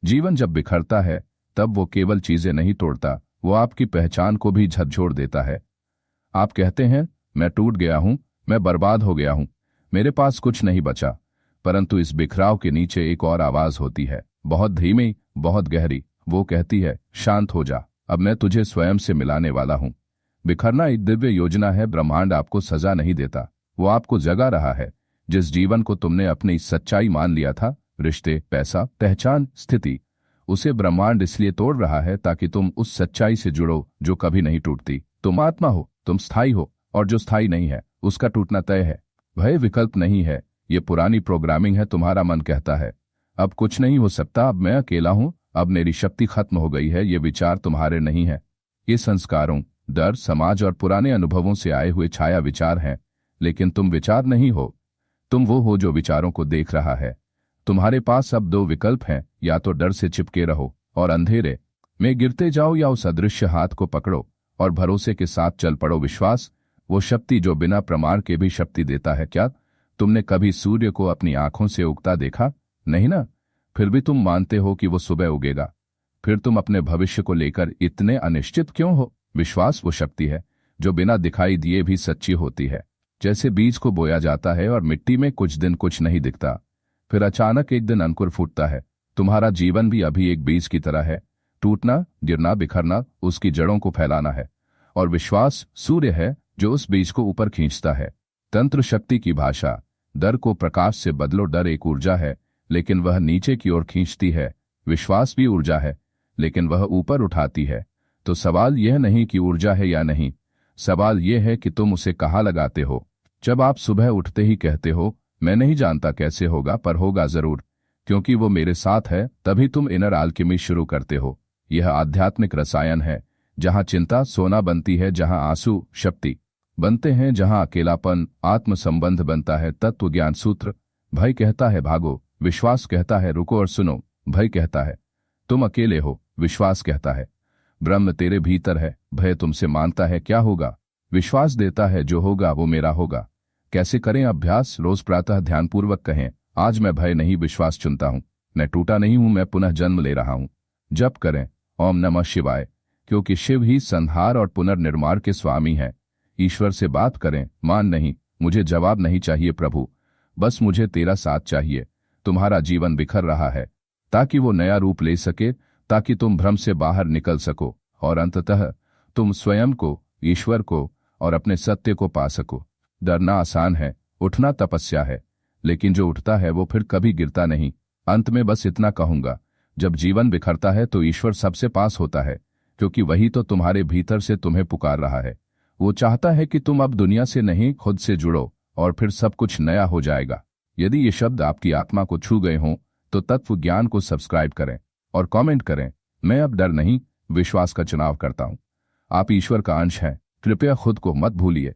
जीवन जब बिखरता है तब वो केवल चीजें नहीं तोड़ता, वो आपकी पहचान को भी झकझोर देता है। आप कहते हैं, मैं टूट गया हूं, मैं बर्बाद हो गया हूं, मेरे पास कुछ नहीं बचा। परंतु इस बिखराव के नीचे एक और आवाज होती है, बहुत धीमी, बहुत गहरी। वो कहती है, शांत हो जा, अब मैं तुझे स्वयं से मिलाने वाला हूं। बिखरना एक दिव्य योजना है। ब्रह्मांड आपको सजा नहीं देता, वो आपको जगा रहा है। जिस जीवन को तुमने अपनी सच्चाई मान लिया था, रिश्ते, पैसा, पहचान, स्थिति, उसे ब्रह्मांड इसलिए तोड़ रहा है ताकि तुम उस सच्चाई से जुड़ो जो कभी नहीं टूटती। तुम आत्मा हो, तुम स्थायी हो, और जो स्थायी नहीं है उसका टूटना तय है। भय विकल्प नहीं है, ये पुरानी प्रोग्रामिंग है। तुम्हारा मन कहता है, अब कुछ नहीं हो सकता, अब मैं अकेला हूं, अब मेरी शक्ति खत्म हो गई है। ये विचार तुम्हारे नहीं है, ये संस्कारों, डर, समाज और पुराने अनुभवों से आए हुए छाया विचार हैं। लेकिन तुम विचार नहीं हो, तुम वो हो जो विचारों को देख रहा है। तुम्हारे पास अब दो विकल्प हैं, या तो डर से चिपके रहो और अंधेरे में गिरते जाओ, या उस अदृश्य हाथ को पकड़ो और भरोसे के साथ चल पड़ो। विश्वास, वो शक्ति जो बिना प्रमाण के भी शक्ति देता है। क्या तुमने कभी सूर्य को अपनी आंखों से उगता देखा? नहीं ना? फिर भी तुम मानते हो कि वो सुबह उगेगा। फिर तुम अपने भविष्य को लेकर इतने अनिश्चित क्यों हो? विश्वास वो शक्ति है जो बिना दिखाई दिए भी सच्ची होती है। जैसे बीज को बोया जाता है और मिट्टी में कुछ दिन कुछ नहीं दिखता, फिर अचानक एक दिन अंकुर फूटता है। तुम्हारा जीवन भी अभी एक बीज की तरह है। टूटना, गिरना, बिखरना, उसकी जड़ों को फैलाना है। और विश्वास सूर्य है जो उस बीज को ऊपर खींचता है। तंत्र शक्ति की भाषा, डर को प्रकाश से बदलो। डर एक ऊर्जा है, लेकिन वह नीचे की ओर खींचती है। विश्वास भी ऊर्जा है, लेकिन वह ऊपर उठाती है। तो सवाल यह नहीं कि ऊर्जा है या नहीं, सवाल यह है कि तुम उसे कहाँ लगाते हो। जब आप सुबह उठते ही कहते हो, मैं नहीं जानता कैसे होगा, पर होगा जरूर, क्योंकि वो मेरे साथ है, तभी तुम इनर अल्केमी शुरू करते हो। यह आध्यात्मिक रसायन है, जहां चिंता सोना बनती है, जहां आंसू शक्ति बनते हैं, जहां अकेलापन आत्म संबंध बनता है। तत्व ज्ञान सूत्र। भय कहता है भागो, विश्वास कहता है रुको और सुनो। भय कहता है तुम अकेले हो, विश्वास कहता है ब्रह्म तेरे भीतर है। भय तुमसे मानता है क्या होगा, विश्वास देता है जो होगा वो मेरा होगा। कैसे करें अभ्यास? रोज प्रातः ध्यानपूर्वक कहें, आज मैं भय नहीं विश्वास चुनता हूं। मैं टूटा नहीं हूं, मैं पुनः जन्म ले रहा हूं। जप करें ओम नमः शिवाय, क्योंकि शिव ही संहार और पुनर्निर्माण के स्वामी हैं। ईश्वर से बात करें, मान नहीं, मुझे जवाब नहीं चाहिए प्रभु, बस मुझे तेरा साथ चाहिए। तुम्हारा जीवन बिखर रहा है ताकि वो नया रूप ले सके, ताकि तुम भ्रम से बाहर निकल सको और अंततः तुम स्वयं को, ईश्वर को और अपने सत्य को पा सको। डरना आसान है, उठना तपस्या है, लेकिन जो उठता है वो फिर कभी गिरता नहीं। अंत में बस इतना कहूंगा, जब जीवन बिखरता है तो ईश्वर सबसे पास होता है, क्योंकि वही तो तुम्हारे भीतर से तुम्हें पुकार रहा है। वो चाहता है कि तुम अब दुनिया से नहीं, खुद से जुड़ो, और फिर सब कुछ नया हो जाएगा। यदि ये शब्द आपकी आत्मा को छू गए हों तो तत्व ज्ञान को सब्सक्राइब करें और कमेंट करें, मैं अब डर नहीं, विश्वास का चुनाव करता हूं। आप ईश्वर का अंश हैं, कृपया खुद को मत भूलिए।